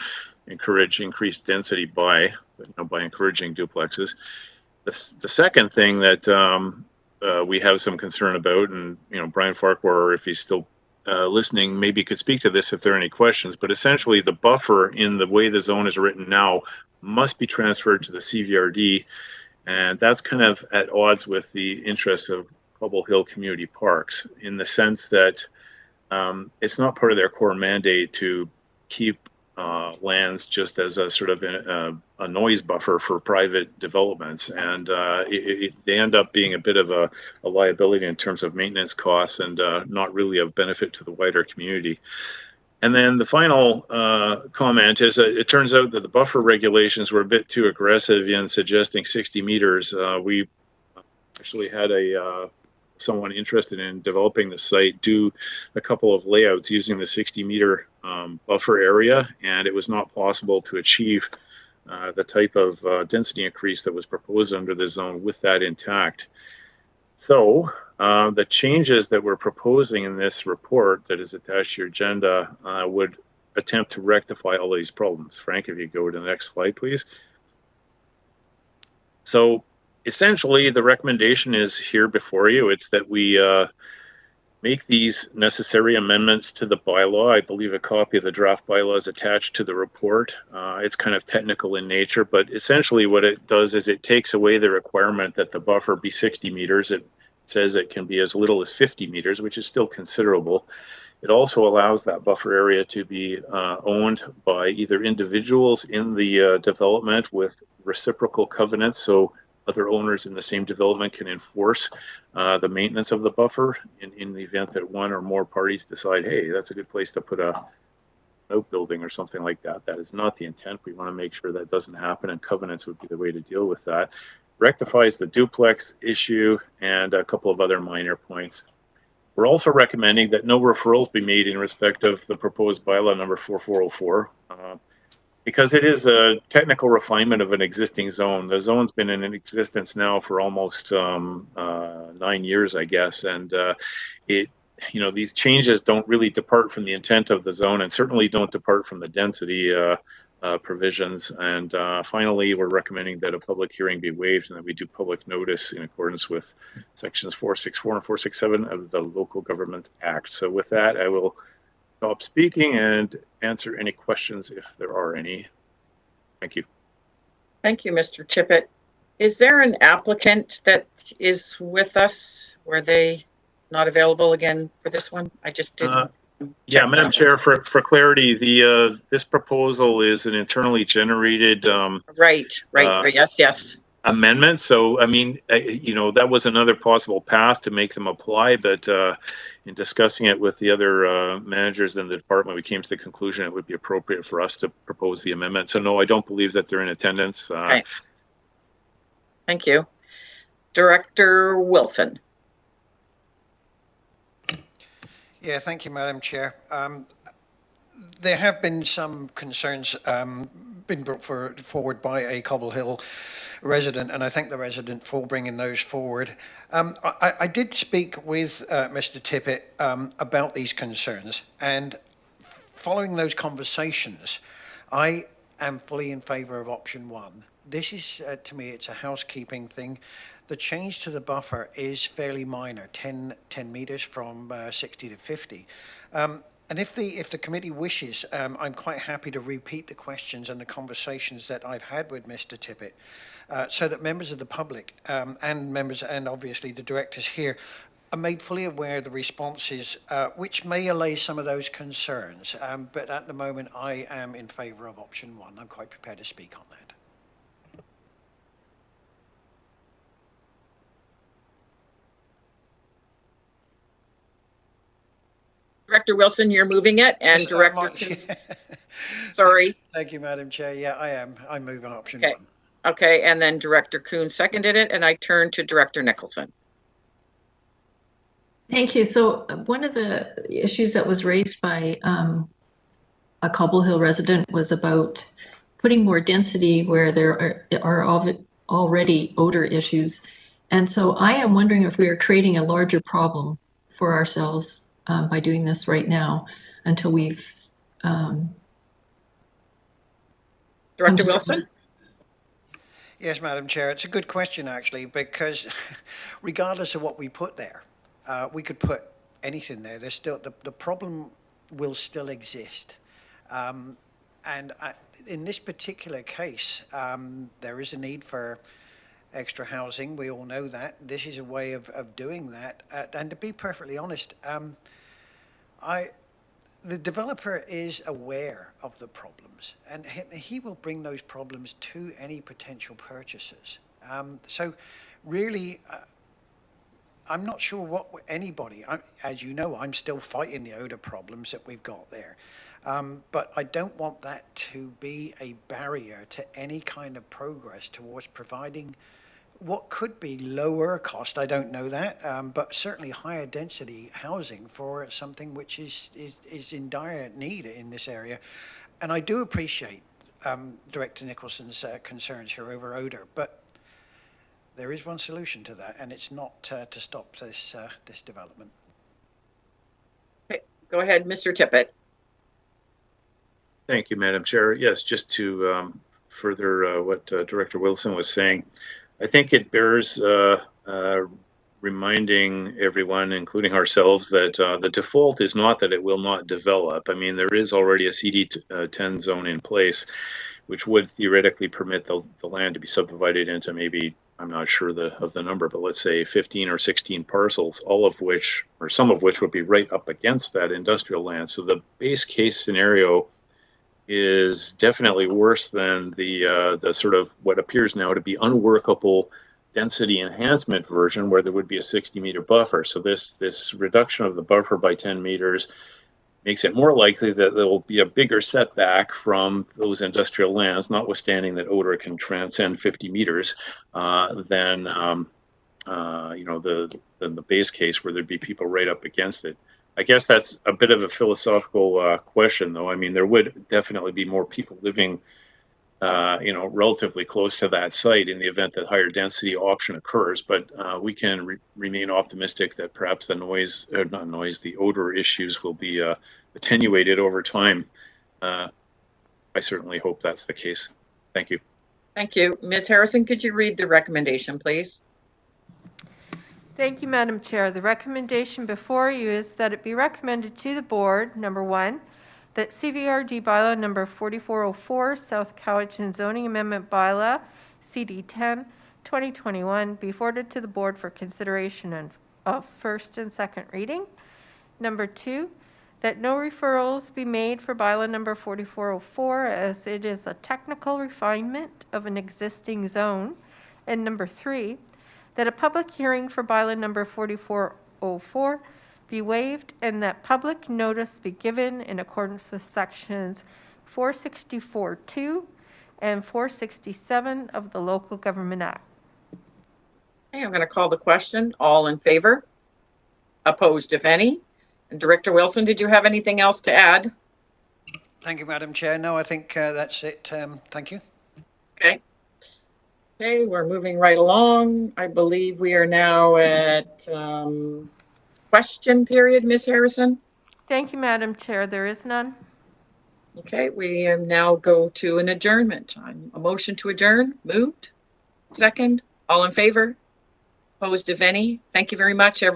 P: encourage increased density by encouraging duplexes. The second thing that we have some concern about, and Brian Farquhar, if he's still listening, maybe could speak to this if there are any questions, but essentially the buffer in the way the zone is written now must be transferred to the CVRD, and that's kind of at odds with the interests of Cobble Hill Community Parks in the sense that it's not part of their core mandate to keep lands just as a sort of a noise buffer for private developments, and they end up being a bit of a liability in terms of maintenance costs and not really of benefit to the wider community. And then the final comment is that it turns out that the buffer regulations were a bit too aggressive in suggesting 60 meters. We actually had someone interested in developing the site do a couple of layouts using the 60-meter buffer area, and it was not possible to achieve the type of density increase that was proposed under the zone with that intact. So the changes that we're proposing in this report that is attached to your agenda would attempt to rectify all these problems. Frank, if you go to the next slide, please. So essentially, the recommendation is here before you. It's that we make these necessary amendments to the bylaw. I believe a copy of the draft bylaw is attached to the report. It's kind of technical in nature, but essentially what it does is it takes away the requirement that the buffer be 60 meters. It says it can be as little as 50 meters, which is still considerable. It also allows that buffer area to be owned by either individuals in the development with reciprocal covenants, so other owners in the same development can enforce the maintenance of the buffer in the event that one or more parties decide, hey, that's a good place to put a outbuilding or something like that. That is not the intent. We want to make sure that doesn't happen, and covenants would be the way to deal with that. Rectifies the duplex issue and a couple of other minor points. We're also recommending that no referrals be made in respect of the proposed bylaw number 4404. Because it is a technical refinement of an existing zone. The zone's been in existence now for almost 9 years, I guess, and these changes don't really depart from the intent of the zone, and certainly don't depart from the density provisions. And finally, we're recommending that a public hearing be waived and that we do public notice in accordance with sections 464 and 467 of the Local Government Act. So with that, I will stop speaking and answer any questions if there are any. Thank you.
C: Thank you, Mr. Tippett. Is there an applicant that is with us? Were they not available again for this one? I just didn't.
P: Yeah, Madam Chair, for clarity, the this proposal is an internally generated
C: Right. Yes.
P: amendment. So, I mean, you know, that was another possible path to make them apply, but in discussing it with the other managers in the department, we came to the conclusion it would be appropriate for us to propose the amendment. So, no, I don't believe that they're in attendance.
C: Okay. Thank you. Director Wilson.
Q: Yeah, thank you, Madam Chair. There have been some concerns been brought forward by a Cobble Hill resident, and I thank the resident for bringing those forward. I did speak with Mr. Tippett about these concerns, and following those conversations, I am fully in favour of option one. This is, to me, it's a housekeeping thing. The change to the buffer is fairly minor, 10 metres from 60 to 50. And if the committee wishes, I'm quite happy to repeat the questions and the conversations that I've had with Mr. Tippett, so that members of the public and obviously the directors here are made fully aware of the responses, which may allay some of those concerns. But at the moment, I am in favour of option one. I'm quite prepared to speak on that.
C: Director Wilson, you're moving it, and Director. Sorry.
Q: Thank you, Madam Chair. Yeah, I am. I move on option
C: one. Okay, and then Director Kuhn seconded it, and I turn to Director Nicholson.
D: Thank you. So one of the issues that was raised by a Cobble Hill resident was about putting more density where there are already odor issues. And so I am wondering if we are creating a larger problem for ourselves by doing this right now until we've
C: Director Wilson?
Q: Yes, Madam Chair. It's a good question, actually, because regardless of what we put there, we could put anything there. There's still the problem will still exist. In this particular case, there is a need for extra housing. We all know that. This is a way of doing that. And to be perfectly honest, the developer is aware of the problems, and he will bring those problems to any potential purchasers. So really, I'm not sure what anybody, as you know, I'm still fighting the odor problems that we've got there. But I don't want that to be a barrier to any kind of progress towards providing what could be lower cost, I don't know that, but certainly higher density housing for something which is in dire need in this area. And I do appreciate Director Nicholson's concerns here over odor, but there is one solution to that, and it's not to stop this development.
C: Okay, go ahead, Mr. Tippett.
P: Thank you, Madam Chair. Yes, just to further what Director Wilson was saying, I think it bears reminding everyone, including ourselves, that the default is not that it will not develop. I mean, there is already a CD10 zone in place, which would theoretically permit the land to be subdivided into maybe, I'm not sure of the number, but let's say 15 or 16 parcels, all of which, or some of which would be right up against that industrial land. So the base case scenario is definitely worse than the sort of what appears now to be unworkable density enhancement version, where there would be a 60-meter buffer. So this reduction of the buffer by 10 meters makes it more likely that there will be a bigger setback from those industrial lands, notwithstanding that odor can transcend 50 meters, than the base case where there'd be people right up against it. I guess that's a bit of a philosophical question, though. I mean, there would definitely be more people living, relatively close to that site in the event that higher density option occurs. But we can remain optimistic that perhaps the odor issues will be attenuated over time. I certainly hope that's the case. Thank you.
C: Thank you. Ms. Harrison, could you read the recommendation, please?
B: Thank you, Madam Chair. The recommendation before you is that it be recommended to the board, number one, that CVRD bylaw number 4404, South Cowichan zoning amendment bylaw, CD 10, 2021, be forwarded to the board for consideration of first and second reading. Number 2, that no referrals be made for bylaw number 4404 as it is a technical refinement of an existing zone. And number 3, that a public hearing for bylaw number 4404 be waived and that public notice be given in accordance with sections 464(2) and 467 of the Local Government Act.
C: Okay, I'm going to call the question. All in favor? Opposed, if any? And Director Wilson, did you have anything else to add?
Q: Thank you, Madam Chair. No, I think that's it. Thank you.
C: Okay. Okay, we're moving right along. I believe we are now at question period, Ms. Harrison.
B: Thank you, Madam Chair. There is none.
C: Okay, we now go to an adjournment. A motion to adjourn, moved. Second, all in favor? Opposed, if any? Thank you very much, everyone.